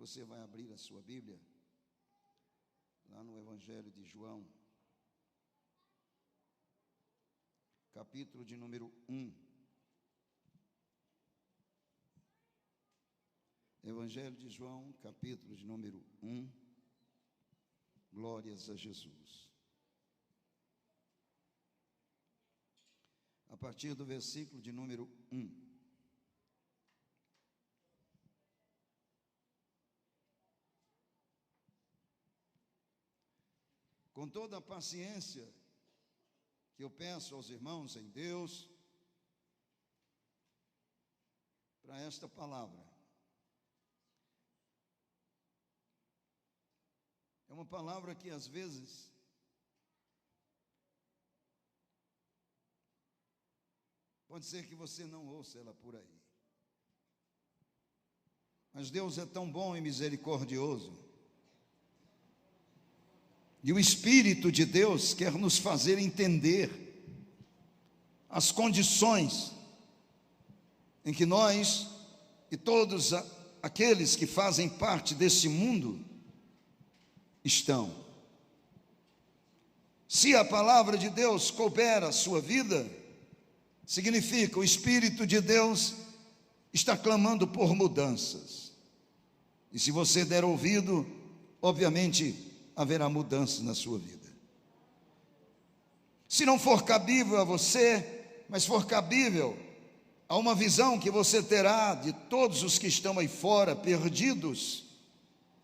Você vai abrir a sua Bíblia lá no Evangelho de João, capítulo de número 1. Evangelho de João, capítulo de número 1. Glórias a Jesus. A partir do versículo de número 1. Com toda a paciência que eu peço aos irmãos em Deus, para esta palavra. É uma palavra que às vezes pode ser que você não ouça ela por aí. Mas Deus é tão bom e misericordioso. E o Espírito de Deus quer nos fazer entender as condições em que nós e todos aqueles que fazem parte desse mundo estão. Se a palavra de Deus couber a sua vida, significa o Espírito de Deus está clamando por mudanças. E se você der ouvido, obviamente haverá mudanças na sua vida. Se não for cabível a você, mas for cabível a uma visão que você terá de todos os que estão aí fora perdidos,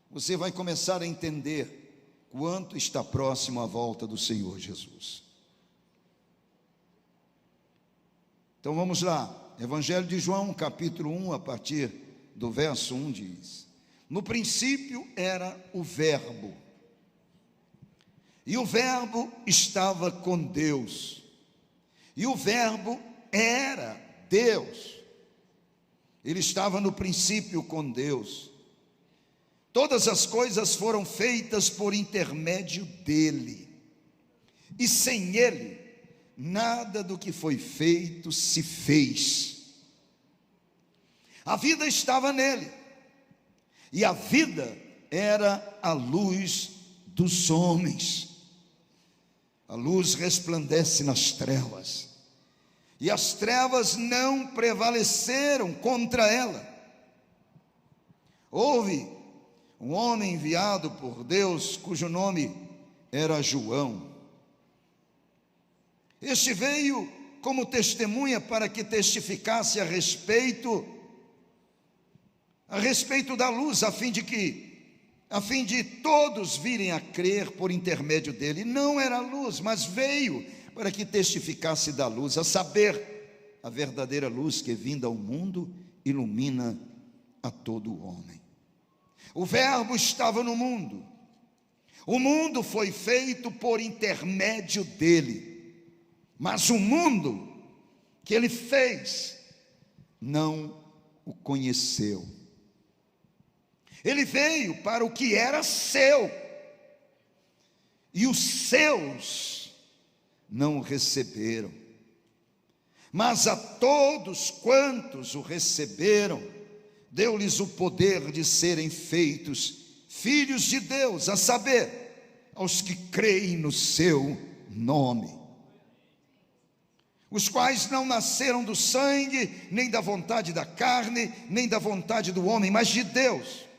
você vai começar a entender quanto está próximo a volta do Senhor Jesus. Então vamos lá, Evangelho de João, capítulo 1, a partir do verso 1 diz: no princípio era o Verbo, e o Verbo estava com Deus, e o Verbo era Deus. Ele estava no princípio com Deus. Todas as coisas foram feitas por intermédio dele, e sem ele, nada do que foi feito se fez. A vida estava nele, e a vida era a luz dos homens. A luz resplandece nas trevas, e as trevas não prevaleceram contra ela. Houve um homem enviado por Deus, cujo nome era João. Este veio como testemunha para que testificasse a respeito da luz, a fim de todos virem a crer por intermédio dele. Não era luz, mas veio para que testificasse da luz, a saber, a verdadeira luz que, vinda ao mundo, ilumina a todo o homem. O Verbo estava no mundo, o mundo foi feito por intermédio dele, mas o mundo que ele fez não o conheceu. Ele veio para o que era seu, e os seus não o receberam. Mas a todos quantos o receberam, deu-lhes o poder de serem feitos filhos de Deus, a saber, aos que creem no seu nome, os quais não nasceram do sangue, nem da vontade da carne, nem da vontade do homem, mas de Deus.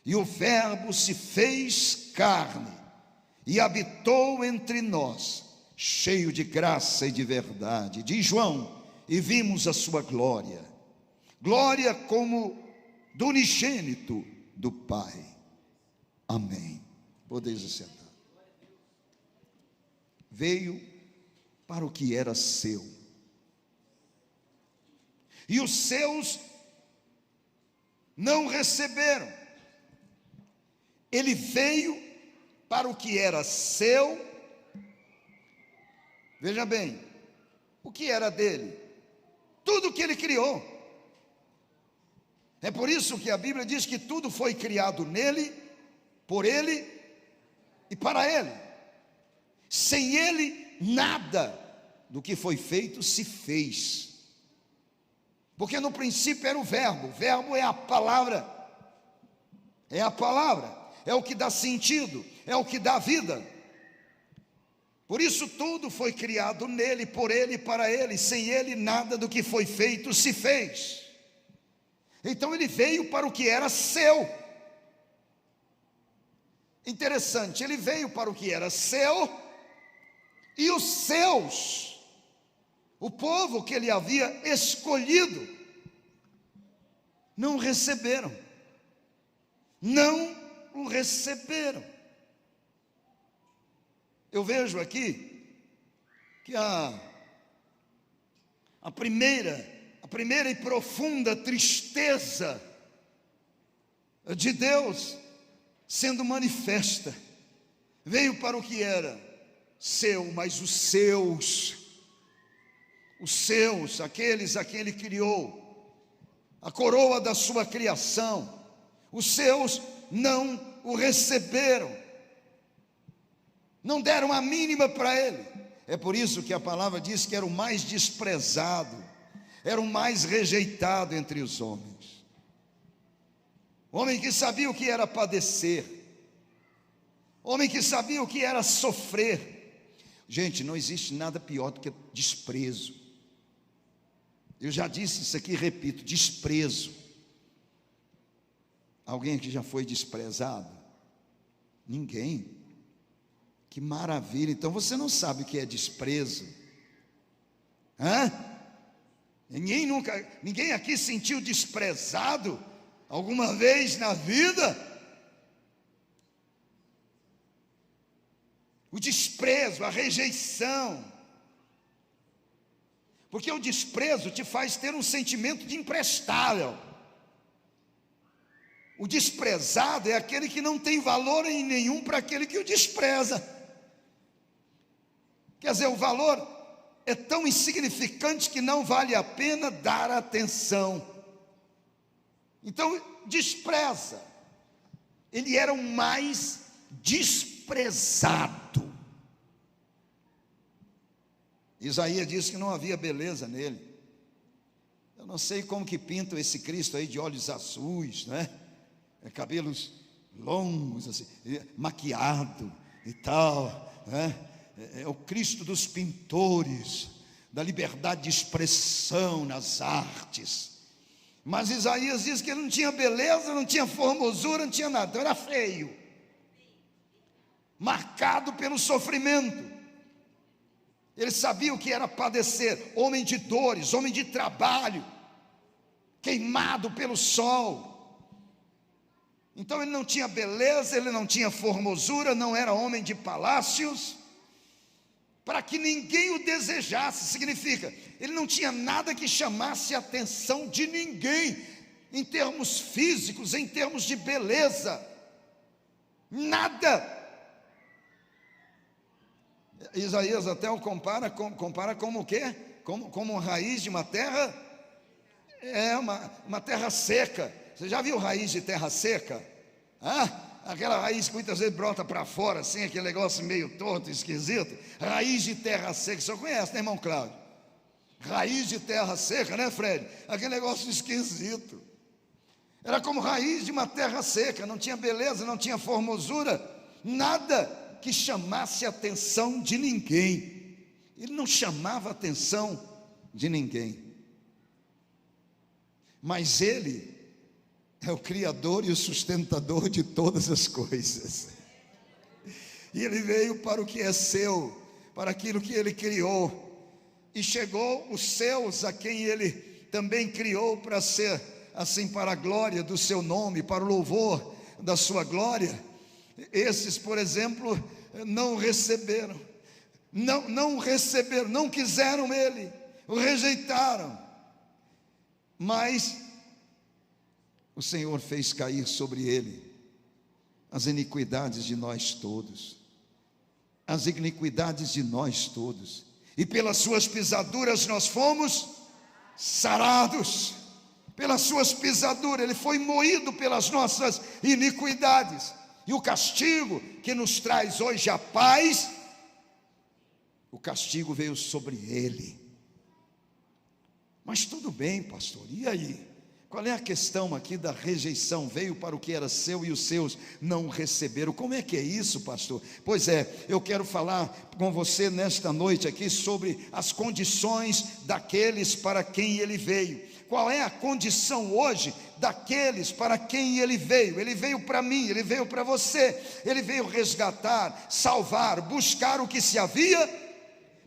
E o Verbo se fez carne e habitou entre nós, cheio de graça e de verdade. Diz João: e vimos a sua glória, glória como do unigênito do Pai. Amém. Podeis assentar. Veio para o que era seu, e os seus não receberam. Ele veio para o que era seu. Veja bem, o que era dele? Tudo que ele criou. É por isso que a Bíblia diz que tudo foi criado nele, por ele e para ele. Sem ele, nada do que foi feito se fez. Porque no princípio era o Verbo é a palavra é a palavra, é o que dá sentido, é o que dá vida. Por isso tudo foi criado nele, por ele e para ele. Sem ele nada do que foi feito se fez. Então ele veio para o que era seu. Interessante, ele veio para o que era seu, e os seus, o povo que ele havia escolhido, não receberam. Não o receberam. Eu vejo aqui que a primeira e profunda tristeza de Deus sendo manifesta, veio para o que era seu, mas os seus, aqueles a quem ele criou, a coroa da sua criação, os seus não o receberam, não deram a mínima para ele. É por isso que a palavra diz que era o mais desprezado, era o mais rejeitado entre os homens. Homem que sabia o que era padecer, homem que sabia o que era sofrer. Gente, não existe nada pior do que desprezo. Eu já disse isso aqui, repito, desprezo. Alguém aqui já foi desprezado? Ninguém. Que maravilha. Então você não sabe o que é desprezo. Ninguém aqui sentiu desprezado alguma vez na vida? O desprezo, a rejeição. Porque o desprezo te faz ter um sentimento de imprestável. O desprezado é aquele que não tem valor em nenhum para aquele que o despreza. Quer dizer, o valor é tão insignificante que não vale a pena dar atenção. Então, despreza. Ele era o mais desprezado. Isaías disse que não havia beleza nele. Eu não sei como que pintam esse Cristo aí de olhos azuis, né? Cabelos longos, assim, maquiado e tal, né? É o Cristo dos pintores, da liberdade de expressão nas artes. Mas Isaías diz que ele não tinha beleza, não tinha formosura, não tinha nada, era feio, marcado pelo sofrimento. Ele sabia o que era padecer, homem de dores, homem de trabalho, queimado pelo sol. Então ele não tinha beleza, ele não tinha formosura, não era homem de palácios, para que ninguém o desejasse. Significa, ele não tinha nada que chamasse a atenção de ninguém, em termos físicos, em termos de beleza, nada. Isaías até o compara como o quê? Como raiz de uma terra, uma terra seca. Você já viu raiz de terra seca? Aquela raiz que muitas vezes brota para fora, assim, aquele negócio meio torto, esquisito. Raiz de terra seca, você conhece, né, irmão Cláudio? Raiz de terra seca, né, Fred? Aquele negócio esquisito. Era como raiz de uma terra seca, não tinha beleza, não tinha formosura, nada que chamasse a atenção de ninguém. Ele não chamava a atenção de ninguém. Mas ele é o Criador e o sustentador de todas as coisas. E ele veio para o que é seu, para aquilo que ele criou. E chegou os seus, a quem ele também criou para ser assim, para a glória do seu nome, para o louvor da sua glória. Esses, por exemplo, não receberam, não quiseram ele, o rejeitaram. Mas o Senhor fez cair sobre ele as iniquidades de nós todos, as iniquidades de nós todos, e pelas suas pisaduras nós fomos sarados. Pelas suas pisaduras, ele foi moído pelas nossas iniquidades, e o castigo que nos traz hoje a paz, o castigo veio sobre ele. Mas tudo bem, pastor, e aí? Qual é a questão aqui da rejeição? Veio para o que era seu e os seus não o receberam. Como é que é isso, pastor? Pois é, eu quero falar com você nesta noite aqui sobre as condições daqueles para quem ele veio. Qual é a condição hoje daqueles para quem ele veio? Ele veio para mim, ele veio para você. Ele veio resgatar, salvar, buscar o que se havia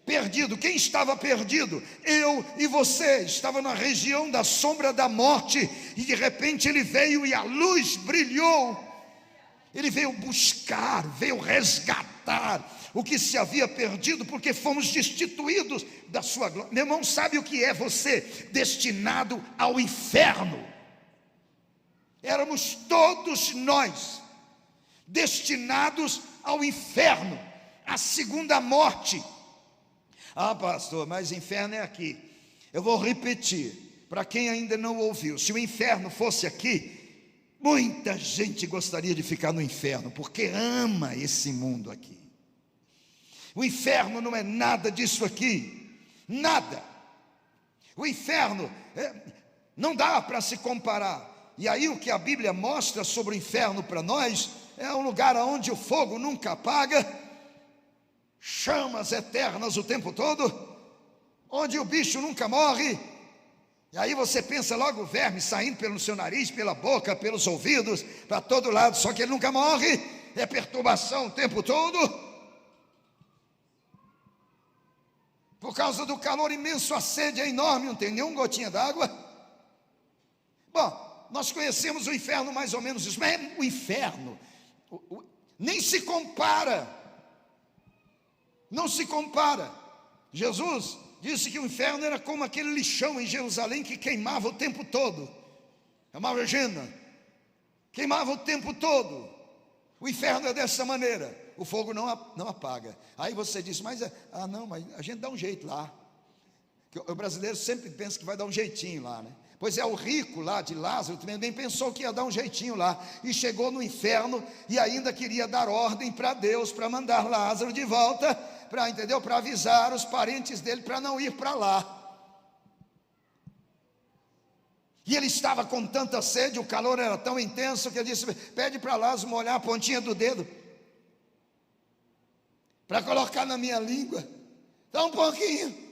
perdido. Quem estava perdido? Eu e você. Estava na região da sombra da morte, e de repente ele veio e a luz brilhou. Ele veio buscar, veio resgatar o que se havia perdido, porque fomos destituídos da sua glória. Meu irmão, sabe o que é você destinado ao inferno? Éramos todos nós destinados ao inferno, à segunda morte. Ah, pastor, mas inferno é aqui. Eu vou repetir, para quem ainda não ouviu: se o inferno fosse aqui, muita gente gostaria de ficar no inferno, porque ama esse mundo aqui. O inferno não é nada disso aqui, nada. O inferno não dá para se comparar. E aí o que a Bíblia mostra sobre o inferno para nós é um lugar onde o fogo nunca apaga, chamas eternas o tempo todo, onde o bicho nunca morre. E aí você pensa logo o verme saindo pelo seu nariz, pela boca, pelos ouvidos, para todo lado, só que ele nunca morre. É perturbação o tempo todo, por causa do calor imenso. A sede é enorme, não tem nenhuma gotinha d'água. Bom, nós conhecemos o inferno mais ou menos isso, mas o inferno nem se compara. Não se compara. Jesus disse que o inferno era como aquele lixão em Jerusalém que queimava o tempo todo. Imagina, queimava o tempo todo. O inferno é dessa maneira. O fogo não apaga. Aí você diz, mas a gente dá um jeito lá. O brasileiro sempre pensa que vai dar um jeitinho lá, né? Pois é, o rico lá de Lázaro também pensou que ia dar um jeitinho lá, e chegou no inferno e ainda queria dar ordem para Deus, para mandar Lázaro de volta, para avisar os parentes dele para não ir para lá. E ele estava com tanta sede, o calor era tão intenso que ele disse: pede para Lázaro molhar a pontinha do dedo para colocar na minha língua, dá um pouquinho.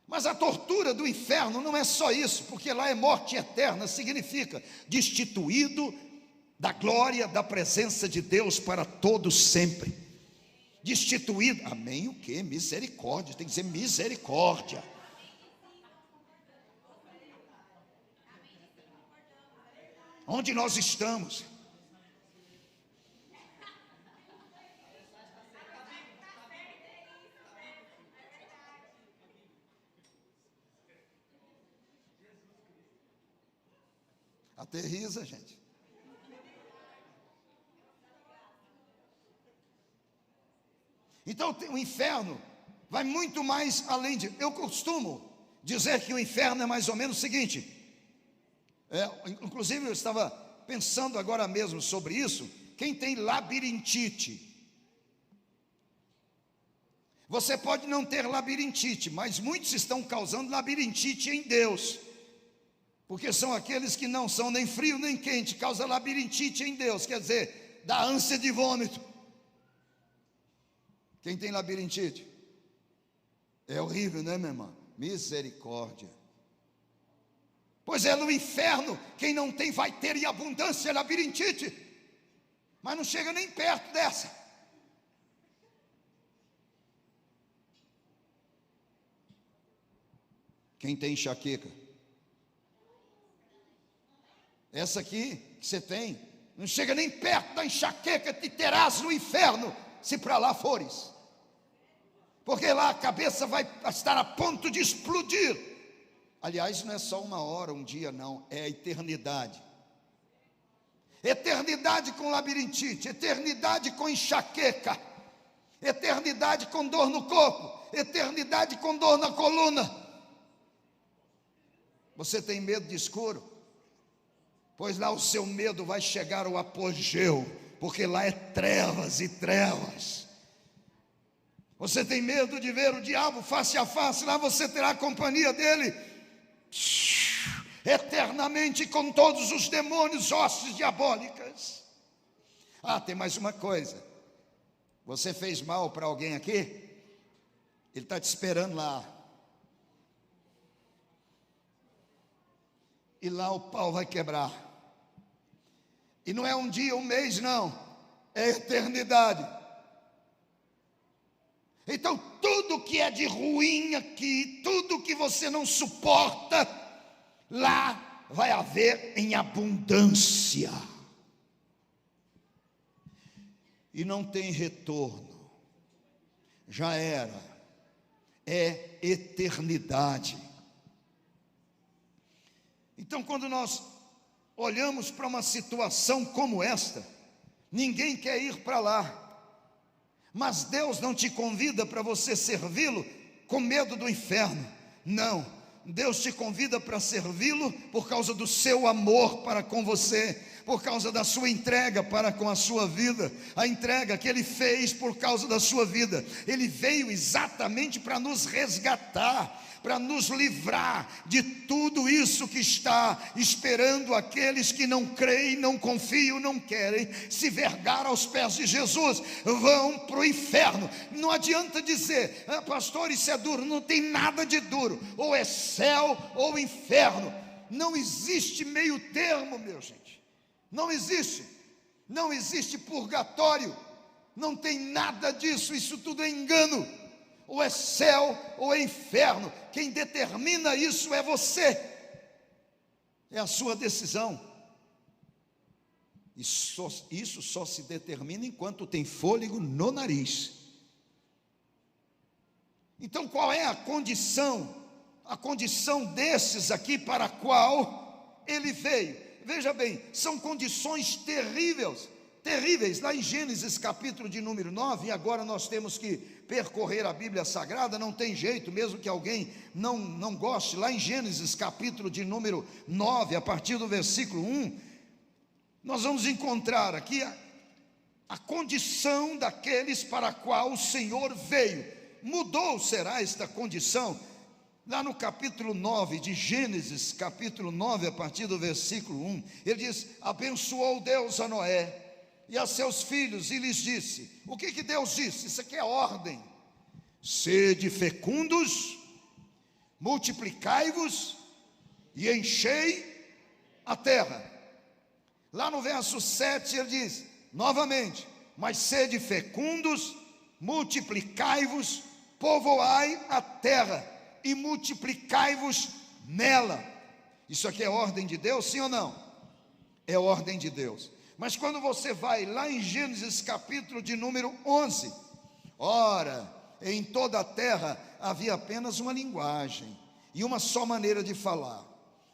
Mas a tortura do inferno não é só isso, porque lá é morte eterna, significa destituído da glória, da presença de Deus para todos sempre. Destituído, amém, o que? Misericórdia, tem que dizer misericórdia. Onde nós estamos? Aterriza, gente. Então o inferno vai muito mais além de... Eu costumo dizer que o inferno é mais ou menos o seguinte, inclusive eu estava pensando agora mesmo sobre isso. Quem tem labirintite, você pode não ter labirintite, mas muitos estão causando labirintite em Deus, porque são aqueles que não são nem frio nem quente, causa labirintite em Deus, quer dizer, dá ânsia de vômito. Quem tem labirintite? É horrível, né, minha irmã? Misericórdia. Pois é, no inferno, quem não tem vai ter em abundância labirintite, mas não chega nem perto dessa. Quem tem enxaqueca? Essa aqui que você tem, não chega nem perto da enxaqueca que terás no inferno, se para lá fores. Porque lá a cabeça vai estar a ponto de explodir. Aliás, não é só uma hora, um dia, não, é a eternidade. Eternidade com labirintite, eternidade com enxaqueca, eternidade com dor no corpo, eternidade com dor na coluna. Você tem medo de escuro? Pois lá o seu medo vai chegar ao apogeu, porque lá é trevas e trevas. Você tem medo de ver o diabo face a face? Lá você terá a companhia dele eternamente com todos os demônios, hostes diabólicas. Tem mais uma coisa. Você fez mal para alguém aqui? Ele está te esperando lá. E lá o pau vai quebrar. E não é um dia, um mês, não. É eternidade. Então tudo que é de ruim aqui, tudo que você não suporta, lá vai haver em abundância. E não tem retorno. Já era. É eternidade. Então, quando nós olhamos para uma situação como esta, ninguém quer ir para lá. Mas Deus não te convida para você servi-lo com medo do inferno. Não. Deus te convida para servi-lo por causa do seu amor para com você, por causa da sua entrega para com a sua vida, a entrega que Ele fez por causa da sua vida. Ele veio exatamente para nos resgatar, para nos livrar de tudo isso que está esperando aqueles que não creem, não confiam, não querem se vergar aos pés de Jesus. Vão para o inferno. Não adianta dizer, pastor, isso é duro. Não tem nada de duro. Ou é céu ou inferno. Não existe meio termo, meu gente. Não existe. Não existe purgatório. Não tem nada disso. Isso tudo é engano. Ou é céu ou é inferno. Quem determina isso é você. É a sua decisão. Isso só se determina enquanto tem fôlego no nariz. Então qual é a condição? A condição desses aqui para a qual ele veio. Veja bem, são condições terríveis. Lá em Gênesis capítulo de número 9, e agora nós temos que percorrer a Bíblia Sagrada, não tem jeito, mesmo que alguém não goste. Lá em Gênesis capítulo de número 9, a partir do versículo 1, nós vamos encontrar aqui a condição daqueles para a qual o Senhor veio. Mudou será esta condição? Lá no capítulo 9 de Gênesis, capítulo 9, a partir do versículo 1, ele diz: abençoou Deus a Noé e a seus filhos, e lhes disse. O que Deus disse? Isso aqui é ordem. Sede fecundos, multiplicai-vos e enchei a terra. Lá no verso 7 ele diz, novamente, mas sede fecundos, multiplicai-vos, povoai a terra e multiplicai-vos nela. Isso aqui é ordem de Deus, sim ou não? É ordem de Deus. Mas quando você vai lá em Gênesis capítulo de número 11, ora, em toda a terra havia apenas uma linguagem e uma só maneira de falar.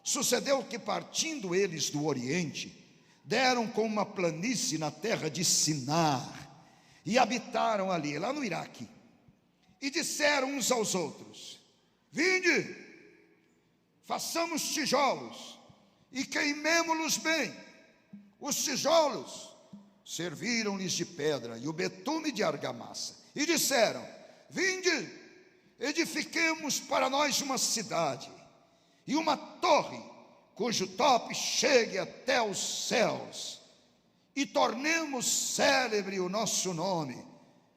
Sucedeu que, partindo eles do Oriente, deram com uma planície na terra de Sinar e habitaram ali, lá no Iraque, e disseram uns aos outros: vinde, façamos tijolos e queimemo-los bem. Os tijolos serviram-lhes de pedra e o betume de argamassa. E disseram: vinde, edifiquemos para nós uma cidade e uma torre, cujo tope chegue até os céus, e tornemos célebre o nosso nome,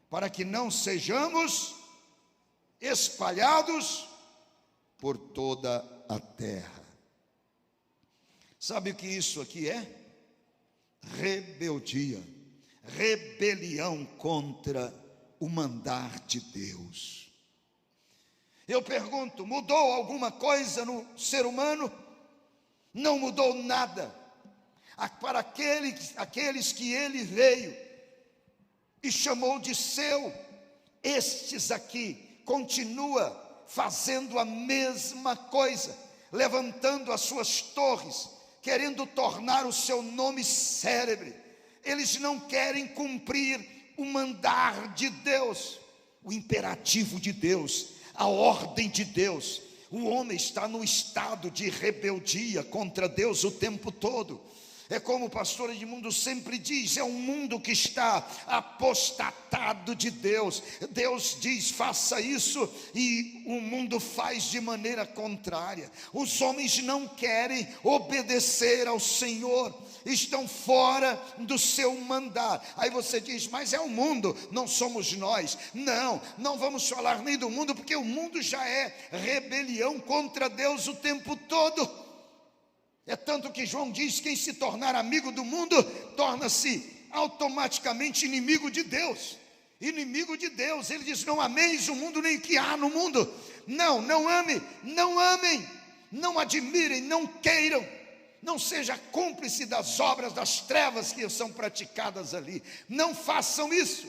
para que não sejamos espalhados por toda a terra. Sabe o que isso aqui é? Rebeldia, rebelião contra o mandar de Deus. Eu pergunto, mudou alguma coisa no ser humano? Não mudou nada. Para aqueles que ele veio e chamou de seu, estes aqui continua fazendo a mesma coisa, levantando as suas torres, querendo tornar o seu nome célebre. Eles não querem cumprir o mandar de Deus, o imperativo de Deus, a ordem de Deus. O homem está no estado de rebeldia contra Deus o tempo todo. É como o pastor Edmundo sempre diz, é um mundo que está apostatado de Deus. Deus diz, faça isso, e o mundo faz de maneira contrária. Os homens não querem obedecer ao Senhor, estão fora do seu mandar. Aí você diz, mas é o mundo, não somos nós. Não vamos falar nem do mundo, porque o mundo já é rebelião contra Deus o tempo todo. É tanto que João diz, quem se tornar amigo do mundo, torna-se automaticamente inimigo de Deus. Inimigo de Deus. Ele diz, não ameis o mundo nem o que há no mundo. Não amem, não admirem, não queiram. Não seja cúmplice das obras das trevas que são praticadas ali. Não façam isso.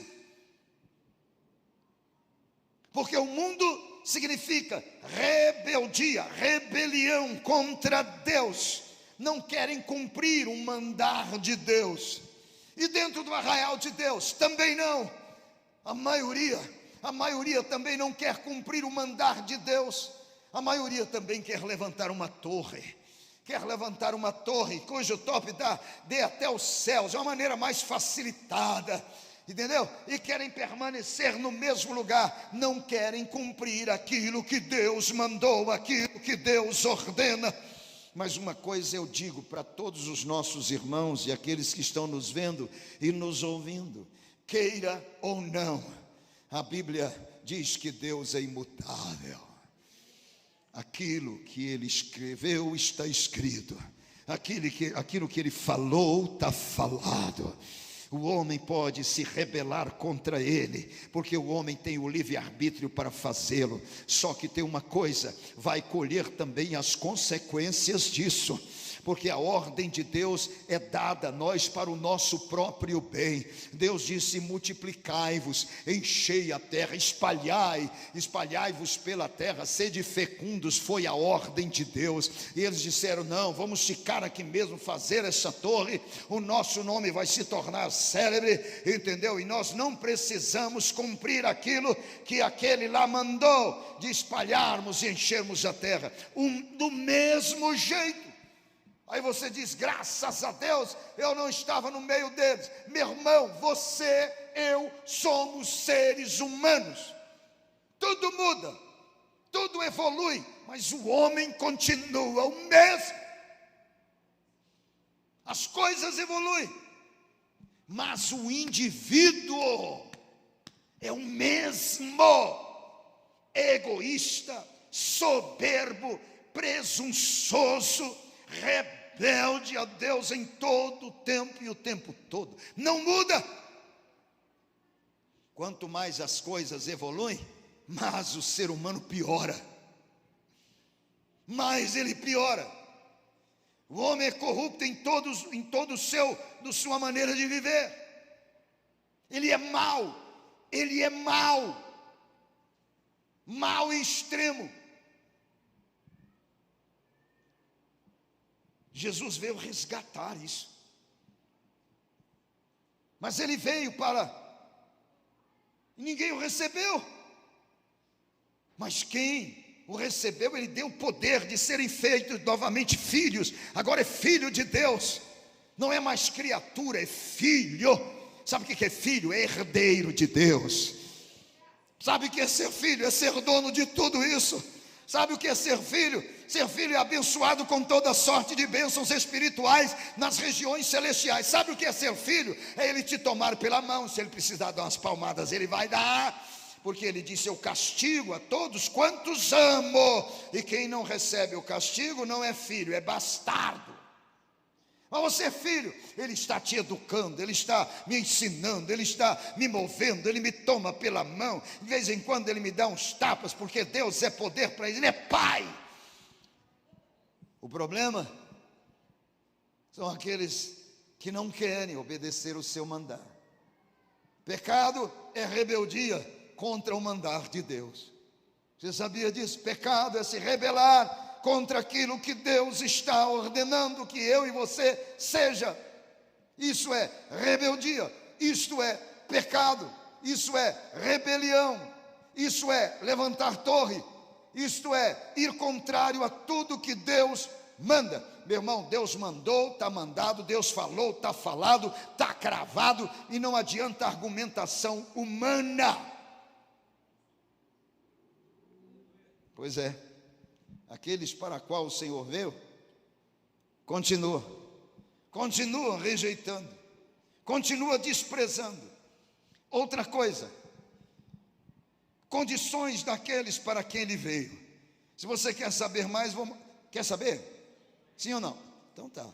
Porque o mundo significa rebeldia, rebelião contra Deus. Não querem cumprir um mandar de Deus. E dentro do arraial de Deus também não. A maioria também não quer cumprir o mandar de Deus. A maioria também quer levantar uma torre. Cujo topo dê até os céus, de uma maneira mais facilitada. Entendeu? E querem permanecer no mesmo lugar. Não querem cumprir aquilo que Deus mandou, aquilo que Deus ordena. Mas uma coisa eu digo para todos os nossos irmãos e aqueles que estão nos vendo e nos ouvindo: queira ou não, a Bíblia diz que Deus é imutável. Aquilo que Ele escreveu está escrito, aquilo que Ele falou está falado. O homem pode se rebelar contra ele, porque o homem tem o livre-arbítrio para fazê-lo. Só que tem uma coisa, vai colher também as consequências disso, porque a ordem de Deus é dada a nós para o nosso próprio bem. Deus disse: multiplicai-vos, enchei a terra, espalhai-vos pela terra, sede fecundos, foi a ordem de Deus. E eles disseram: não, vamos ficar aqui mesmo, fazer essa torre, o nosso nome vai se tornar célebre, entendeu? E nós não precisamos cumprir aquilo que aquele lá mandou, de espalharmos e enchermos a terra, do mesmo jeito. Aí você diz: graças a Deus eu não estava no meio deles. Meu irmão, você, eu somos seres humanos. Tudo muda, tudo evolui, mas o homem continua o mesmo. As coisas evoluem, mas o indivíduo é o mesmo. Egoísta, soberbo, presunçoso, rebelde a Deus em todo o tempo e o tempo todo. Não muda. Quanto mais as coisas evoluem, mais o ser humano piora. Mais ele piora. O homem é corrupto em todo sua maneira de viver. Ele é mau. Mau em extremo. Jesus veio resgatar isso. Mas ele veio e ninguém o recebeu. Mas quem o recebeu, ele deu o poder de serem feitos novamente filhos. Agora é filho de Deus. Não é mais criatura, é filho. Sabe o que é filho? É herdeiro de Deus. Sabe o que é ser filho? É ser dono de tudo isso. Sabe o que é ser filho? Ser filho é abençoado com toda sorte de bênçãos espirituais nas regiões celestiais. Sabe o que é ser filho? É ele te tomar pela mão. Se ele precisar dar umas palmadas, ele vai dar, porque ele disse: eu castigo a todos quantos amo. E quem não recebe o castigo não é filho, é bastardo. Mas você é filho, ele está te educando, ele está me ensinando, ele está me movendo, ele me toma pela mão. De vez em quando ele me dá uns tapas, porque Deus é poder para ele é pai. O problema são aqueles que não querem obedecer o seu mandar. Pecado é rebeldia contra o mandar de Deus. Você sabia disso? Pecado é se rebelar contra aquilo que Deus está ordenando que eu e você seja. Isso é rebeldia, isto é pecado, isso é rebelião, isso é levantar torre, isto é ir contrário a tudo que Deus manda. Meu irmão, Deus mandou, está mandado, Deus falou, está falado, está cravado, e não adianta argumentação humana. Pois é, aqueles para qual o Senhor veio, continuam rejeitando, continuam desprezando. Outra coisa, condições daqueles para quem ele veio. Se você quer saber mais, quer saber? Sim ou não? Então tá,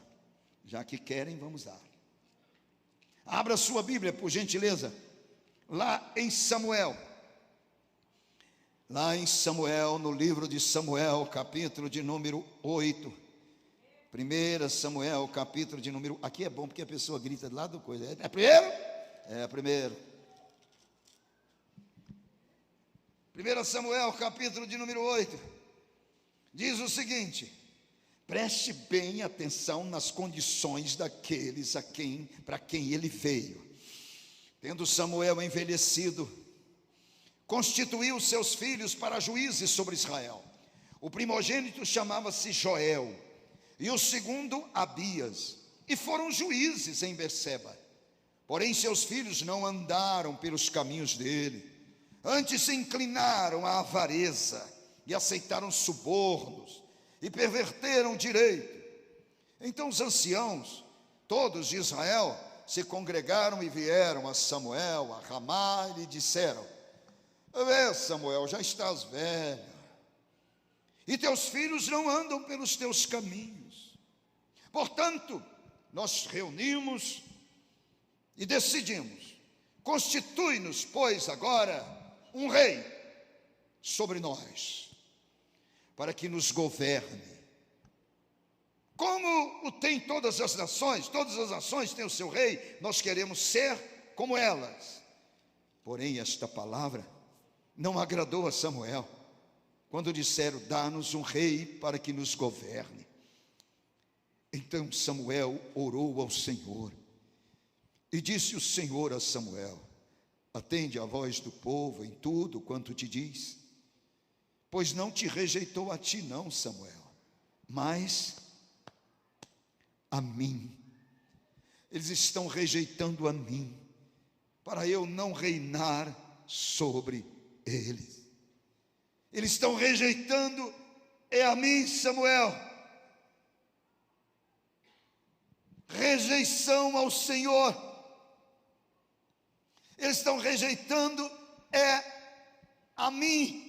já que querem, vamos lá. Abra sua Bíblia, por gentileza, lá em Samuel, no livro de Samuel, capítulo de número 8. 1 Samuel, capítulo de número... Aqui é bom porque a pessoa grita do lado do coisa. É primeiro? É primeiro. 1 Samuel, capítulo de número 8. Diz o seguinte: preste bem atenção nas condições daqueles para quem ele veio. Tendo Samuel envelhecido, constituiu seus filhos para juízes sobre Israel. O primogênito chamava-se Joel, e o segundo Abias, e foram juízes em Berseba. Porém seus filhos não andaram pelos caminhos dele, antes se inclinaram à avareza, e aceitaram subornos, e perverteram o direito. Então os anciãos, todos de Israel, se congregaram e vieram a Samuel, a Ramá, e lhe disseram: vê, Samuel, já estás velho, e teus filhos não andam pelos teus caminhos. Portanto, nós reunimos e decidimos: constitui-nos, pois, agora um rei sobre nós, para que nos governe. Como o tem todas as nações têm o seu rei, nós queremos ser como elas. Porém, esta palavra não agradou a Samuel, quando disseram: dá-nos um rei para que nos governe. Então Samuel orou ao Senhor, e disse o Senhor a Samuel: atende a voz do povo em tudo quanto te diz, pois não te rejeitou a ti não, Samuel, mas a mim. Eles estão rejeitando a mim, para eu não reinar sobre eles. Eles estão rejeitando a mim, Samuel. Rejeição ao Senhor. Eles estão rejeitando a mim.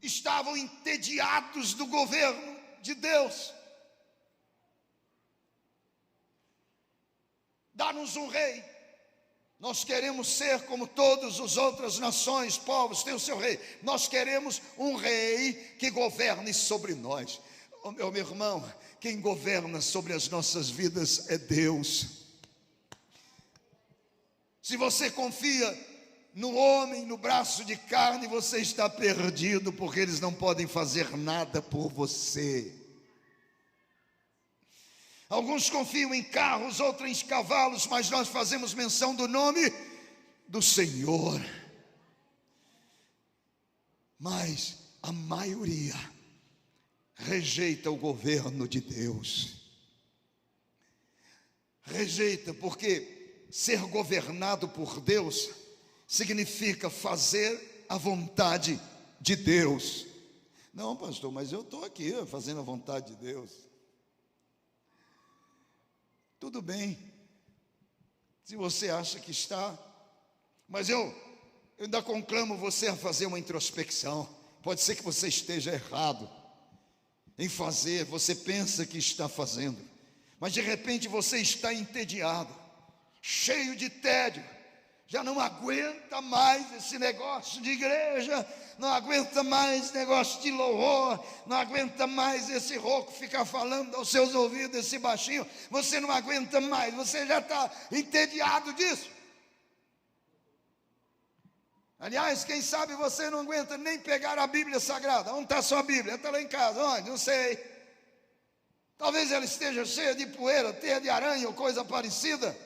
Estavam entediados do governo de Deus. Dá-nos um rei. Nós queremos ser como todas as outras nações, povos, tem o seu rei. Nós queremos um rei que governe sobre nós. Oh, meu irmão, quem governa sobre as nossas vidas é Deus. Se você confia no homem, no braço de carne, você está perdido, porque eles não podem fazer nada por você. Alguns confiam em carros, outros em cavalos, mas nós fazemos menção do nome do Senhor. Mas a maioria rejeita o governo de Deus. Rejeita porque ser governado por Deus significa fazer a vontade de Deus. Não, pastor, mas eu estou aqui fazendo a vontade de Deus. Tudo bem, se você acha que está, mas eu ainda conclamo você a fazer uma introspecção. Pode ser que você esteja errado em fazer, você pensa que está fazendo, mas de repente você está entediado, cheio de tédio, já não aguenta mais esse negócio de igreja, não aguenta mais esse negócio de louvor, não aguenta mais esse rouco ficar falando aos seus ouvidos, esse baixinho, você não aguenta mais, você já está entediado disso. Aliás, quem sabe você não aguenta nem pegar a Bíblia Sagrada. Onde está a sua Bíblia? Está lá em casa, onde? Não sei. Talvez ela esteja cheia de poeira, teia de aranha ou coisa parecida.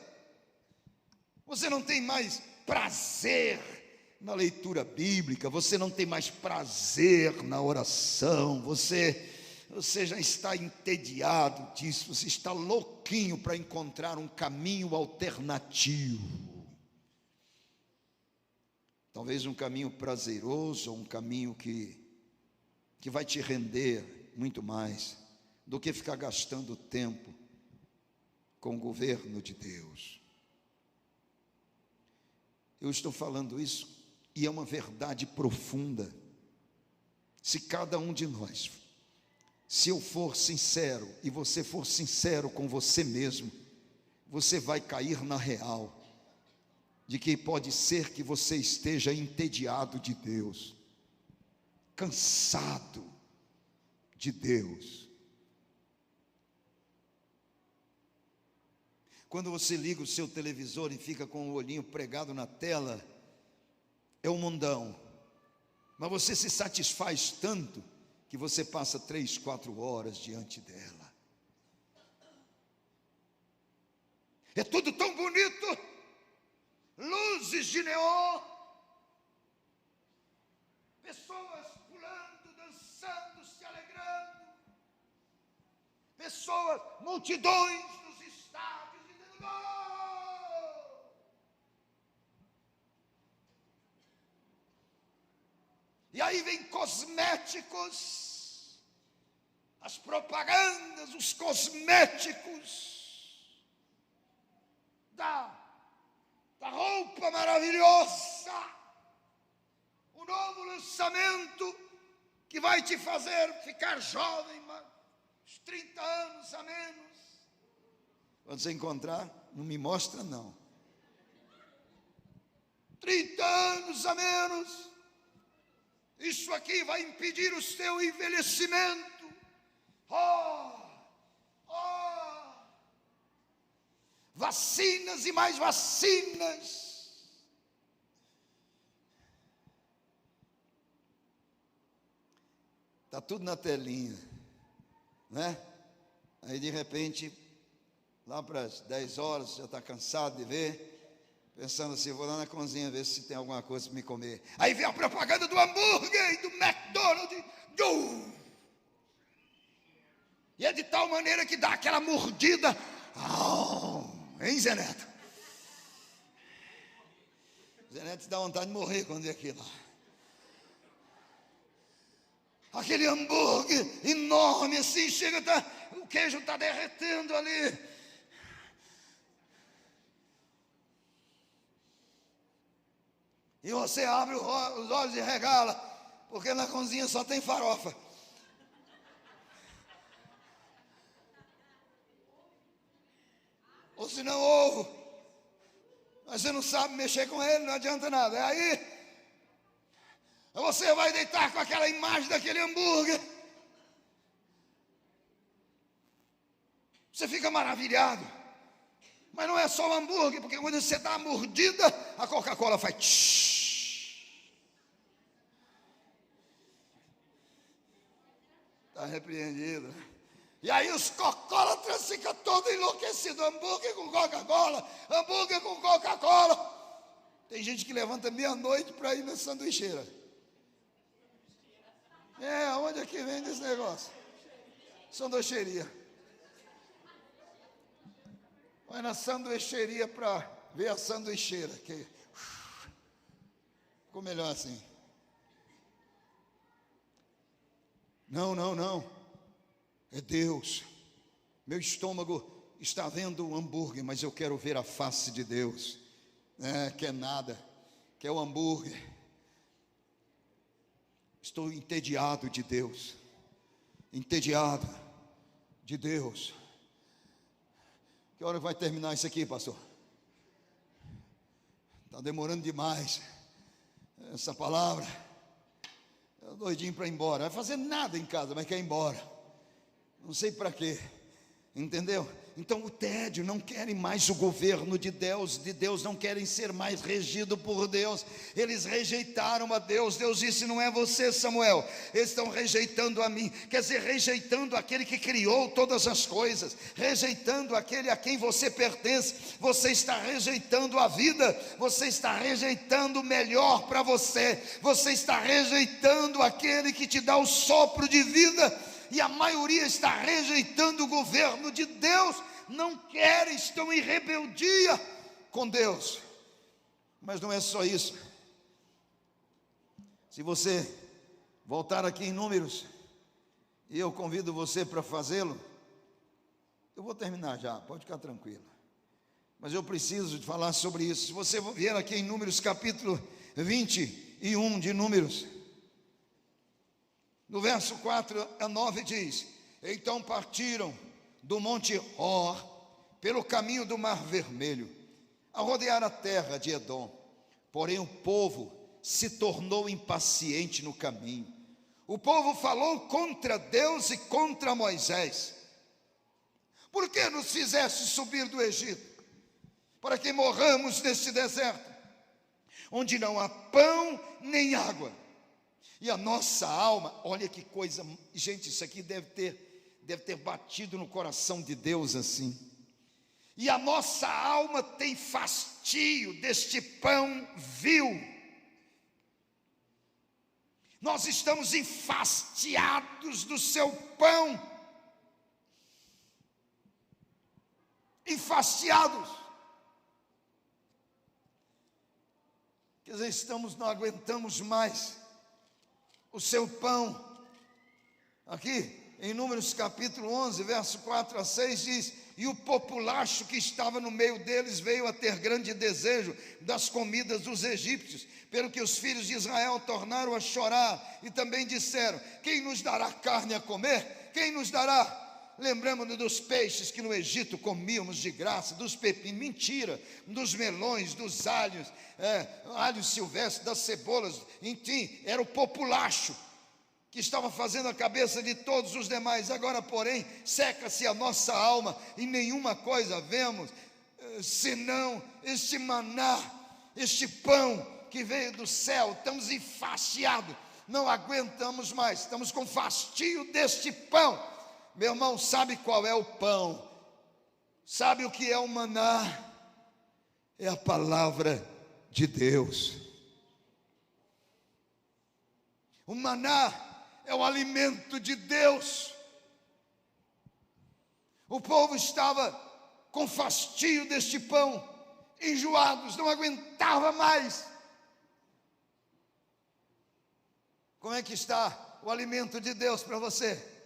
Você não tem mais prazer na leitura bíblica, você não tem mais prazer na oração, você já está entediado disso, você está louquinho para encontrar um caminho alternativo. Talvez um caminho prazeroso, um caminho que vai te render muito mais do que ficar gastando tempo com o governo de Deus. Eu estou falando isso e é uma verdade profunda. Se cada um de nós, se eu for sincero e você for sincero com você mesmo, você vai cair na real de que pode ser que você esteja entediado de Deus, cansado de Deus. Quando você liga o seu televisor e fica com o olhinho pregado na tela, é um mundão, mas você se satisfaz tanto que você passa 3, 4 horas diante dela. É tudo tão bonito, luzes de neon, pessoas pulando, dançando, se alegrando, pessoas, multidões nos estádios dizendo gol. E aí vem cosméticos, as propagandas, os cosméticos da roupa maravilhosa, o novo lançamento que vai te fazer ficar jovem, uns 30 anos a menos. Quando você encontrar, não me mostra não. 30 anos a menos. Isso aqui vai impedir o seu envelhecimento. Vacinas e mais vacinas. Está tudo na telinha, né? Aí de repente, lá para as 10 horas, já está cansado de ver, pensando assim, vou lá na cozinha ver se tem alguma coisa para me comer. Aí vem a propaganda do hambúrguer e do McDonald's. E é de tal maneira que dá aquela mordida. Hein, Zé Neto? Zé Neto dá vontade de morrer quando vê aquilo. Aquele hambúrguer enorme assim, chega, o queijo está derretendo ali. E você abre os olhos e regala, porque na cozinha só tem farofa. Ou se não, ovo. Mas você não sabe mexer com ele, não adianta nada. Aí você vai deitar com aquela imagem daquele hambúrguer. Você fica maravilhado. Mas não é só o hambúrguer, porque quando você dá a mordida, a Coca-Cola faz tsh. Está repreendido. E aí os cocólatras ficam todos enlouquecidos. Hambúrguer com Coca-Cola, hambúrguer com Coca-Cola. Tem gente que levanta meia-noite para ir na sanduicheira. Onde é que vem desse negócio? Sanduicheria. Vai na sanduicheria para ver a sanduicheira, que ficou melhor assim. Não. É Deus. Meu estômago está vendo o hambúrguer, mas eu quero ver a face de Deus. Quer nada, quer o hambúrguer. Estou entediado de Deus. Entediado de Deus. Que hora vai terminar isso aqui, pastor? Está demorando demais. Essa palavra. Eu doidinho para ir embora. Vai fazer nada em casa, mas quer ir embora. Não sei para quê. Entendeu? Então o tédio, não querem mais o governo de Deus não querem ser mais regido por Deus. Eles rejeitaram a Deus. Deus disse: não é você, Samuel, eles estão rejeitando a mim. Quer dizer, rejeitando aquele que criou todas as coisas, rejeitando aquele a quem você pertence. Você está rejeitando a vida, você está rejeitando o melhor para você, você está rejeitando aquele que te dá o sopro de vida. E a maioria está rejeitando o governo de Deus, não querem, estão em rebeldia com Deus. Mas não é só isso. Se você voltar aqui em Números, e eu convido você para fazê-lo, eu vou terminar já, pode ficar tranquilo, mas eu preciso de falar sobre isso. Se você vier aqui em Números capítulo 21 de Números, no verso 4 a 9 diz: então partiram do monte Hor, pelo caminho do Mar Vermelho, a rodear a terra de Edom. Porém o povo se tornou impaciente no caminho. O povo falou contra Deus e contra Moisés: por que nos fizeste subir do Egito, para que morramos neste deserto, onde não há pão nem água? E a nossa alma, olha que coisa, gente, isso aqui deve ter batido no coração de Deus assim. E a nossa alma tem fastio deste pão vil. Nós estamos enfastiados do seu pão. Enfastiados. Quer dizer, não aguentamos mais o seu pão. Aqui em Números capítulo 11, verso 4 a 6 diz: e o populacho que estava no meio deles veio a ter grande desejo das comidas dos egípcios, pelo que os filhos de Israel tornaram a chorar, e também disseram: quem nos dará carne a comer? Quem nos dará? Lembramos-nos dos peixes que no Egito comíamos de graça, dos pepinos, mentira, dos melões, dos alhos, alhos silvestres, das cebolas, enfim, era o populacho que estava fazendo a cabeça de todos os demais. Agora, porém, seca-se a nossa alma, e nenhuma coisa vemos, senão este maná, este pão que veio do céu. Estamos enfastiados, não aguentamos mais, estamos com fastio deste pão. Meu irmão, sabe qual é o pão? Sabe o que é o maná? É a palavra de Deus. O maná é o alimento de Deus. O povo estava com fastio deste pão, enjoados, não aguentava mais. Como é que está o alimento de Deus para você?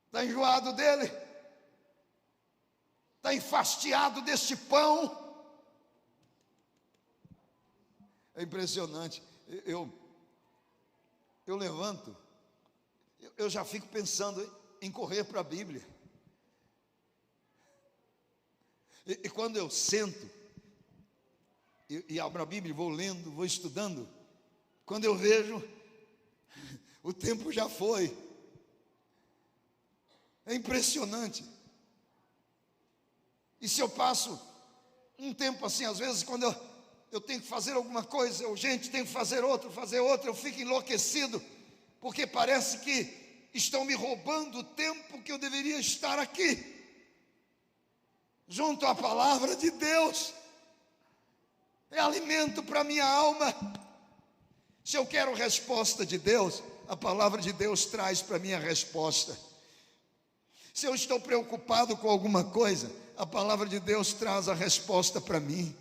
Está enjoado dele? Está enfastiado deste pão? É impressionante. Eu levanto, eu já fico pensando em correr para a Bíblia. E quando eu sento e abro a Bíblia, vou lendo, vou estudando, quando eu vejo, o tempo já foi. É impressionante. E se eu passo um tempo assim, às vezes quando eu tenho que fazer alguma coisa urgente, tenho que fazer outra, eu fico enlouquecido, porque parece que estão me roubando o tempo que eu deveria estar aqui, junto à palavra de Deus. É alimento para a minha alma. Se eu quero resposta de Deus, a palavra de Deus traz para mim a resposta. Se eu estou preocupado com alguma coisa, a palavra de Deus traz a resposta para mim.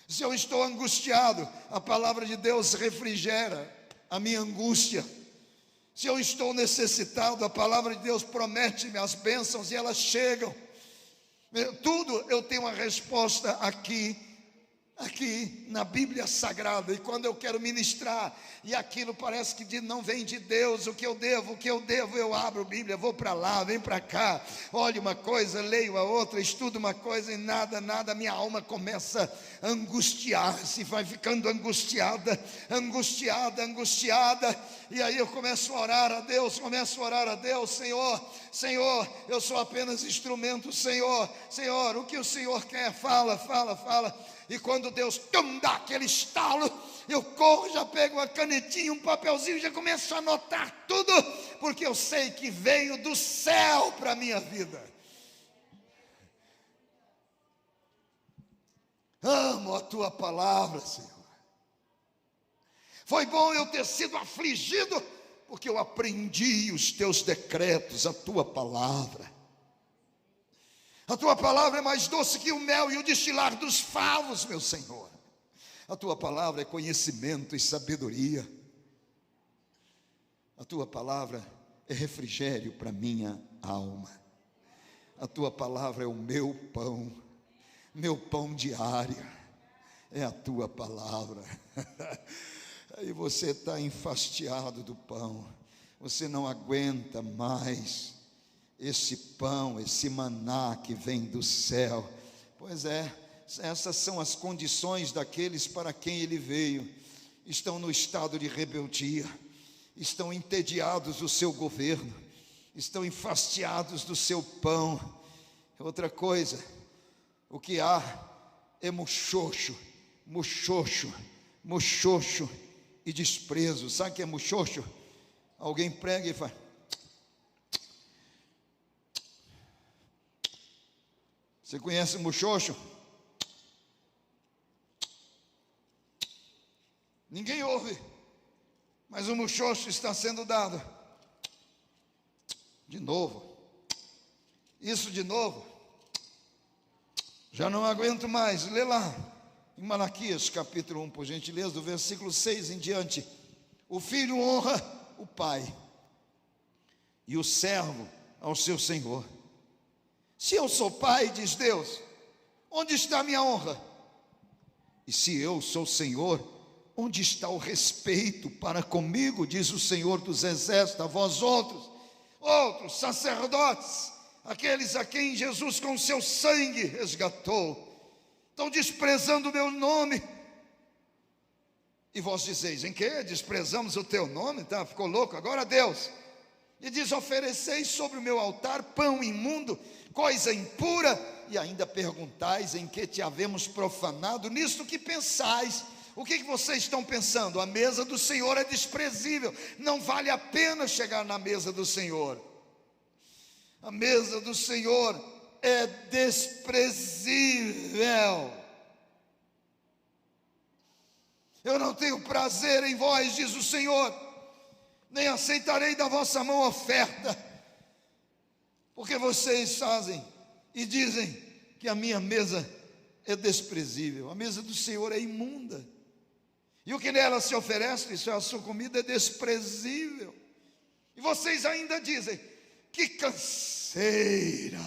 Se eu estou angustiado, a palavra de Deus refrigera a minha angústia. Se eu estou necessitado, a palavra de Deus promete-me as bênçãos e elas chegam. Tudo eu tenho uma resposta aqui aqui na Bíblia Sagrada, e quando eu quero ministrar, e aquilo parece que não vem de Deus, o que eu devo, eu abro a Bíblia, vou para lá, venho para cá, olho uma coisa, leio a outra, estudo uma coisa, e nada, minha alma começa a angustiar-se, vai ficando angustiada, e aí eu começo a orar a Deus, Senhor, eu sou apenas instrumento, Senhor, o que o Senhor quer, fala, e quando Deus dá aquele estalo, eu corro, já pego uma canetinha, um papelzinho, já começo a anotar tudo, porque eu sei que veio do céu para a minha vida. Amo a tua palavra, Senhor. Foi bom eu ter sido afligido, porque eu aprendi os teus decretos, a tua palavra. A tua palavra é mais doce que o mel e o destilar dos favos, meu Senhor. A tua palavra é conhecimento e sabedoria. A tua palavra é refrigério para minha alma. A tua palavra é o meu pão diário. É a tua palavra. Aí você está enfastiado do pão. Você não aguenta mais esse pão, esse maná que vem do céu. Pois é, essas são as condições daqueles para quem ele veio. Estão no estado de rebeldia, estão entediados do seu governo, estão enfastiados do seu pão. Outra coisa, o que há é muxoxo e desprezo. Sabe o que é muxoxo? Alguém prega e faz. Você conhece o muxoxo? Ninguém ouve, mas o muxoxo está sendo dado. De novo. Isso de novo. Já não aguento mais. Lê lá, em Malaquias capítulo 1, por gentileza, do versículo 6 em diante. O filho honra o pai, e o servo ao seu senhor. Se eu sou pai, diz Deus, onde está a minha honra? E se eu sou Senhor, onde está o respeito para comigo, diz o Senhor dos exércitos, a vós outros sacerdotes, aqueles a quem Jesus com seu sangue resgatou, estão desprezando o meu nome. E vós dizeis, em que desprezamos o teu nome? Tá? Ficou louco? Agora Deus. E diz, ofereceis sobre o meu altar pão imundo, coisa impura, e ainda perguntais em que te havemos profanado. Nisto que pensais. O que vocês estão pensando? A mesa do Senhor é desprezível, não vale a pena chegar na mesa do Senhor. A mesa do Senhor é desprezível. Eu não tenho prazer em vós, diz o Senhor, nem aceitarei da vossa mão oferta, porque vocês fazem e dizem que a minha mesa é desprezível. A mesa do Senhor é imunda, e o que nela se oferece, isso é a sua comida, é desprezível. E vocês ainda dizem, que canseira,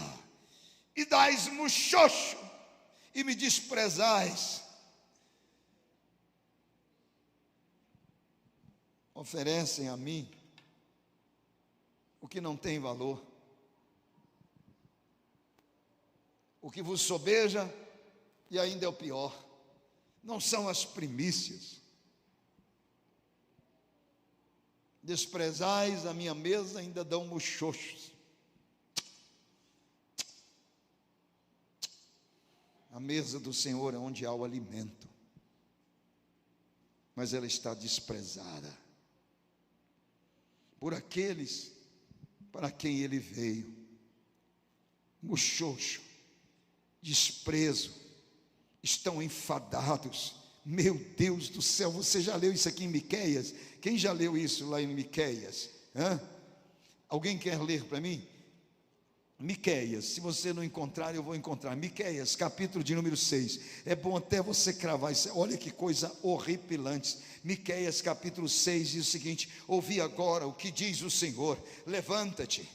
e dais muxoxo, e me desprezais. Oferecem a mim o que não tem valor, o que vos sobeja, e ainda é o pior, não são as primícias. Desprezais a minha mesa, ainda dão muxoxos. A mesa do Senhor é onde há o alimento, mas ela está desprezada por aqueles para quem ele veio. Muxoxo, desprezo, estão enfadados. Meu Deus do céu, você já leu isso aqui em Miqueias? Quem já leu isso lá em Miqueias? Alguém quer ler para mim? Miqueias, se você não encontrar, eu vou encontrar. Miqueias, capítulo de número 6. É bom até você cravar isso. Olha que coisa horripilante. Miqueias, capítulo 6, diz o seguinte: ouvi agora o que diz o Senhor. Levanta-te,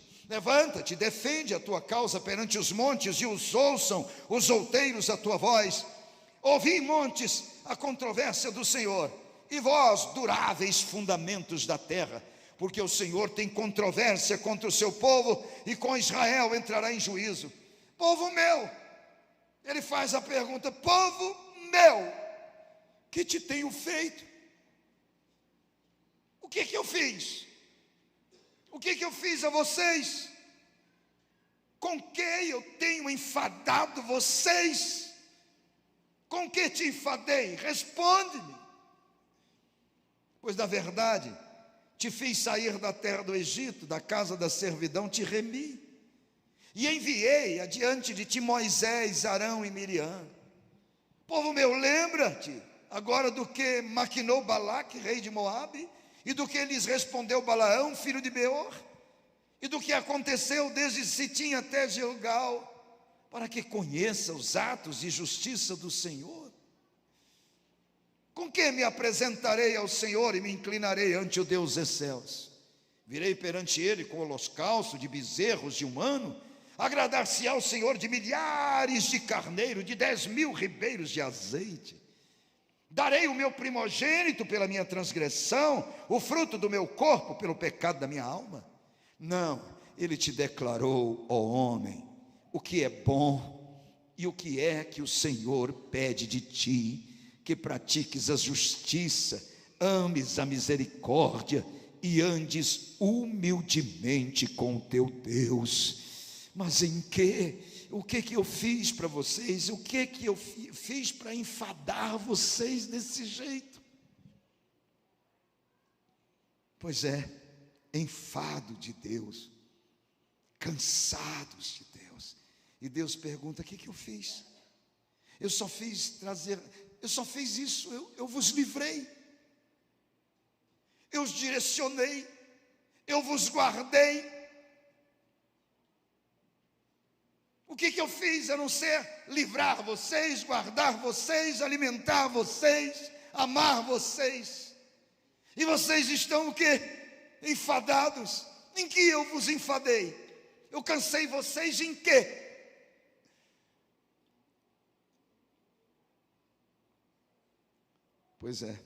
defende a tua causa perante os montes, e os ouçam os outeiros a tua voz. Ouvi, montes, a controvérsia do Senhor, e vós, duráveis fundamentos da terra, porque o Senhor tem controvérsia contra o seu povo, e com Israel entrará em juízo. Povo meu, ele faz a pergunta: povo meu, que te tenho feito? O que eu fiz? O que eu fiz a vocês? Com que eu tenho enfadado vocês? Com que te enfadei? Responde-me. Pois na verdade, te fiz sair da terra do Egito, da casa da servidão, te remi. E enviei adiante de ti Moisés, Arão e Miriam. Povo meu, lembra-te agora do que maquinou Balaque, rei de Moabe, e do que lhes respondeu Balaão, filho de Beor, e do que aconteceu desde Sitim até Gilgal, para que conheça os atos de justiça do Senhor. Com que me apresentarei ao Senhor e me inclinarei ante o Deus dos céus? Virei perante ele com holocausto de bezerros de um ano, agradar-se ao Senhor de milhares de carneiros, de 10.000 ribeiros de azeite. Darei o meu primogênito pela minha transgressão, o fruto do meu corpo pelo pecado da minha alma? Não, ele te declarou, ó homem, o que é bom e o que é que o Senhor pede de ti, que pratiques a justiça, ames a misericórdia e andes humildemente com o teu Deus. Mas em que? O que eu fiz para vocês? O que eu fiz para enfadar vocês desse jeito? Pois é, enfado de Deus, cansados de Deus. E Deus pergunta: o que eu fiz? Eu só fiz isso, eu vos livrei, eu os direcionei, eu vos guardei. O que eu fiz a não ser livrar vocês, guardar vocês, alimentar vocês, amar vocês? E vocês estão o quê? Enfadados. Em que eu vos enfadei? Eu cansei vocês em quê? Pois é,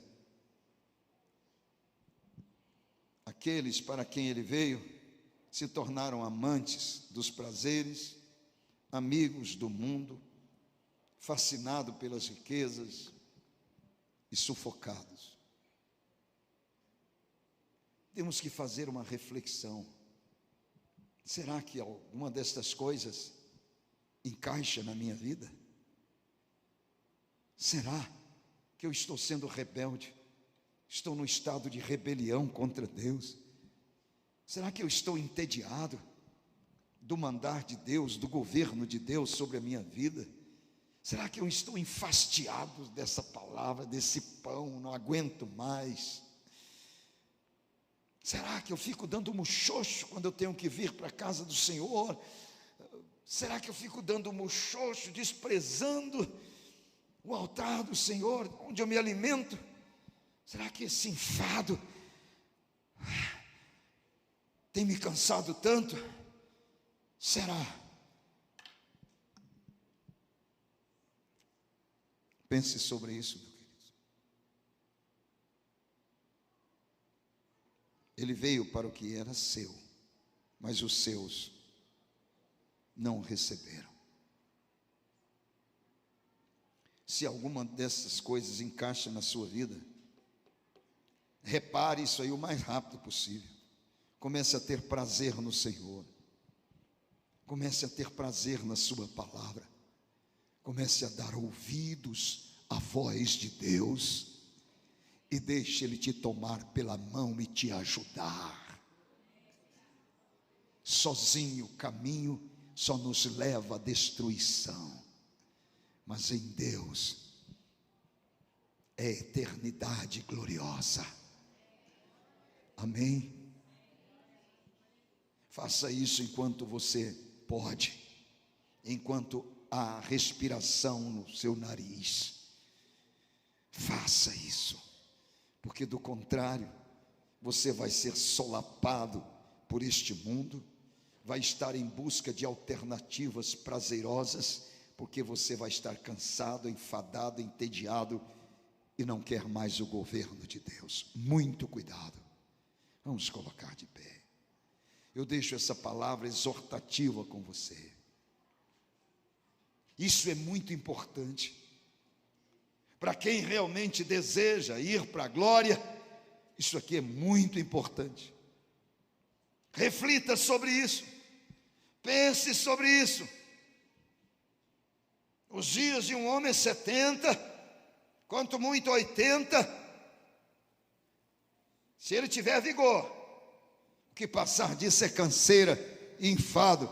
aqueles para quem ele veio se tornaram amantes dos prazeres, amigos do mundo, fascinados pelas riquezas e sufocados. Temos que fazer uma reflexão. Será que alguma destas coisas encaixa na minha vida? Será que eu estou sendo rebelde? Estou num estado de rebelião contra Deus? Será que eu estou entediado do mandar de Deus, do governo de Deus sobre a minha vida? Será que eu estou enfastiado dessa palavra, desse pão, não aguento mais? Será que eu fico dando muxoxo quando eu tenho que vir para a casa do Senhor? Será que eu fico dando muxoxo, desprezando o altar do Senhor, onde eu me alimento? Será que esse enfado tem me cansado tanto? Será? Pense sobre isso, meu querido. Ele veio para o que era seu, mas os seus não o receberam. Se alguma dessas coisas encaixa na sua vida, repare isso aí o mais rápido possível. Comece a ter prazer no Senhor. Comece a ter prazer na sua palavra. Comece a dar ouvidos à voz de Deus. E deixe Ele te tomar pela mão e te ajudar. Sozinho o caminho só nos leva à destruição. Mas em Deus é eternidade gloriosa. Amém? Faça isso enquanto você pode, enquanto há respiração no seu nariz. Faça isso, porque do contrário, você vai ser solapado por este mundo, vai estar em busca de alternativas prazerosas, porque você vai estar cansado, enfadado, entediado e não quer mais o governo de Deus. Muito cuidado. Vamos colocar de pé. Eu deixo essa palavra exortativa com você. Isso é muito importante. Para quem realmente deseja ir para a glória, isso aqui é muito importante. Reflita sobre isso. Pense sobre isso. Os dias de um homem é 70, quanto muito 80. Se ele tiver vigor, o que passar disso é canseira e enfado.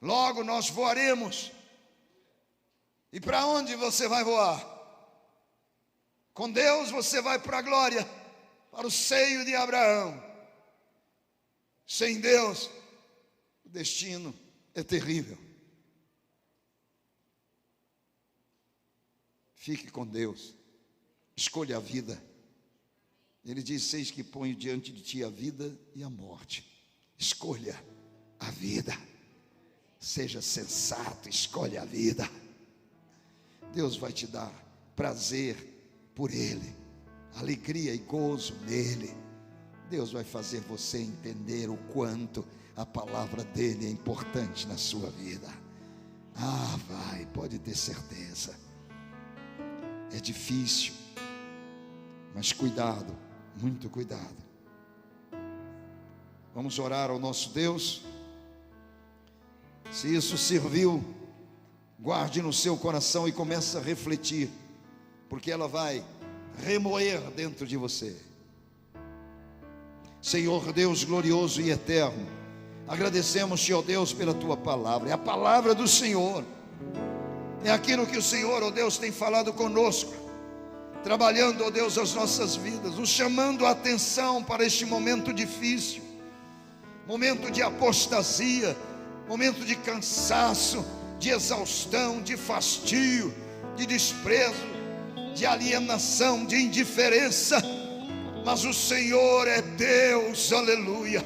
Logo nós voaremos. E para onde você vai voar? Com Deus você vai para a glória, para o seio de Abraão. Sem Deus, o destino é terrível. Fique com Deus, escolha a vida. Ele diz: eis que ponho diante de ti a vida e a morte. Escolha a vida. Seja sensato, escolha a vida. Deus vai te dar prazer por Ele, alegria e gozo nele. Deus vai fazer você entender o quanto a palavra dele é importante na sua vida. Vai, pode ter certeza. É difícil, mas cuidado, muito cuidado. Vamos orar ao nosso Deus. Se isso serviu, guarde no seu coração e comece a refletir, porque ela vai remoer dentro de você. Senhor Deus glorioso e eterno, agradecemos-te, ó Deus, pela tua palavra. É a palavra do Senhor, é aquilo que o Senhor, ó Deus, tem falado conosco, trabalhando, ó Deus, as nossas vidas, nos chamando a atenção para este momento difícil, momento de apostasia, momento de cansaço, de exaustão, de fastio, de desprezo, de alienação, de indiferença. Mas o Senhor é Deus, aleluia,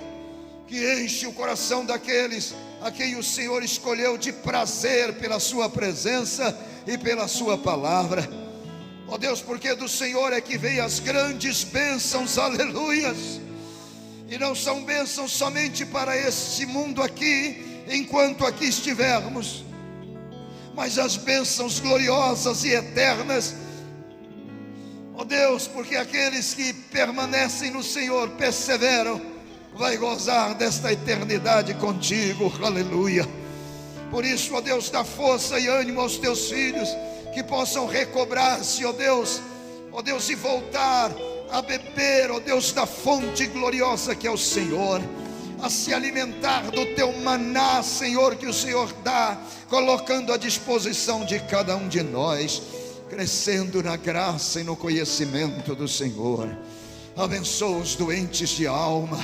que enche o coração daqueles a quem o Senhor escolheu de prazer pela sua presença e pela sua palavra. Ó Deus, porque do Senhor é que vem as grandes bênçãos, aleluias, e não são bênçãos somente para este mundo aqui, enquanto aqui estivermos, mas as bênçãos gloriosas e eternas. Ó Deus, porque aqueles que permanecem no Senhor, perseveram, vai gozar desta eternidade contigo, aleluia. Por isso, ó Deus, dá força e ânimo aos teus filhos, que possam recobrar-se, ó Deus, e voltar a beber, ó Deus, da fonte gloriosa que é o Senhor, a se alimentar do teu maná, Senhor, que o Senhor dá, colocando à disposição de cada um de nós, crescendo na graça e no conhecimento do Senhor. Abençoa os doentes de alma,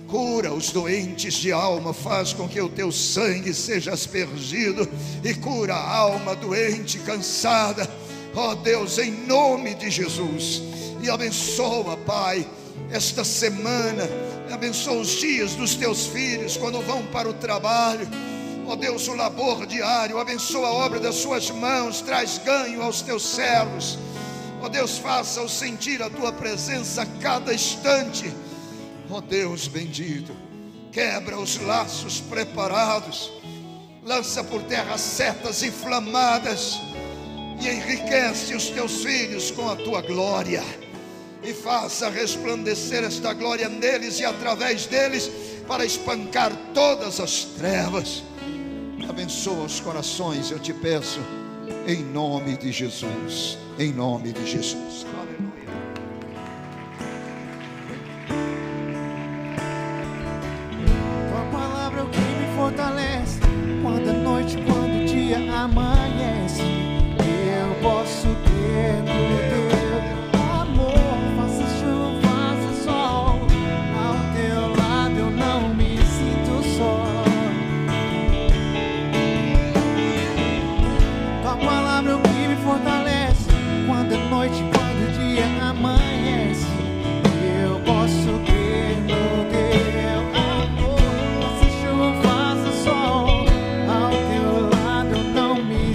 cura os doentes de alma, faz com que o teu sangue seja aspergido e cura a alma doente, cansada, ó Deus, em nome de Jesus. E abençoa, Pai, esta semana, abençoa os dias dos teus filhos quando vão para o trabalho, ó Deus, o labor diário, abençoa a obra das suas mãos, traz ganho aos teus servos, ó Deus, faça-os sentir a tua presença a cada instante, ó Deus bendito. Quebra os laços preparados, lança por terra setas inflamadas e enriquece os teus filhos com a tua glória, e faça resplandecer esta glória neles e através deles, para espancar todas as trevas. Abençoa os corações, eu te peço, em nome de Jesus, em nome de Jesus. Aleluia. Tua palavra é o que me fortalece, quando a noite, quando o dia amanhece, eu posso ter no teu amor, faça chuva, faça sol, ao teu lado eu não me sinto só. Tua palavra é o que me fortalece, quando a noite, quando o dia amanhece, eu posso ter no teu amor, faça chuva, faça sol, ao teu lado eu não me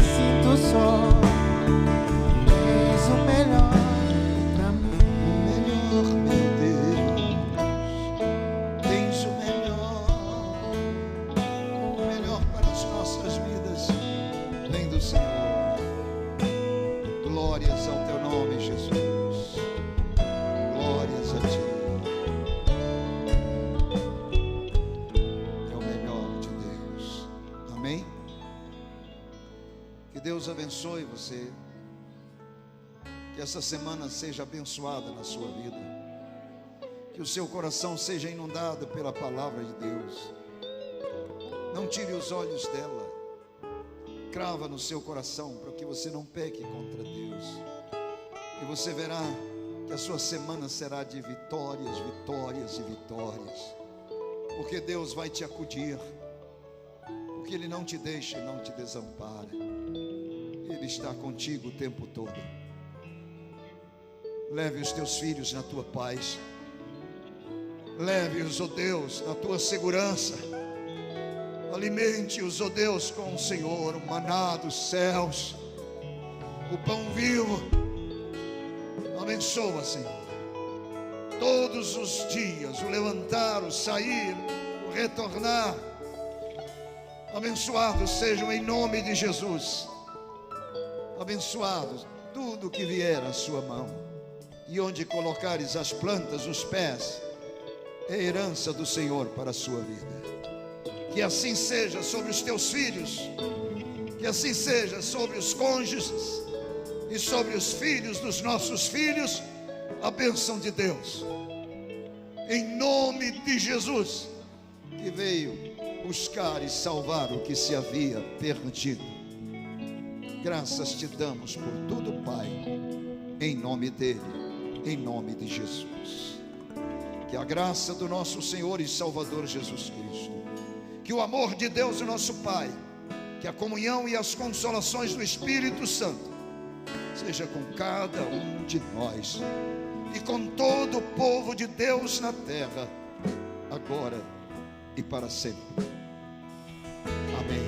Deus abençoe você. Que essa semana seja abençoada na sua vida. Que o seu coração seja inundado pela palavra de Deus. Não tire os olhos dela. Crava no seu coração para que você não peque contra Deus. E você verá que a sua semana será de vitórias, vitórias e vitórias. Porque Deus vai te acudir. Porque Ele não te deixa e não te desampara. Ele está contigo o tempo todo. Leve os teus filhos na tua paz. Leve-os, ó Deus, na tua segurança. Alimente-os, ó Deus, com o Senhor, o maná dos céus, o pão vivo. Abençoa, Senhor, todos os dias, o levantar, o sair, o retornar. Abençoados sejam em nome de Jesus. Abençoados tudo que vier à sua mão. E onde colocares as plantas, os pés, é herança do Senhor para a sua vida. Que assim seja sobre os teus filhos, que assim seja sobre os cônjuges e sobre os filhos dos nossos filhos, a bênção de Deus, em nome de Jesus, que veio buscar e salvar o que se havia perdido. Graças te damos por tudo, Pai, em nome dele, em nome de Jesus. Que a graça do nosso Senhor e Salvador Jesus Cristo, que o amor de Deus, o nosso Pai, que a comunhão e as consolações do Espírito Santo seja com cada um de nós e com todo o povo de Deus na terra, agora e para sempre. Amém.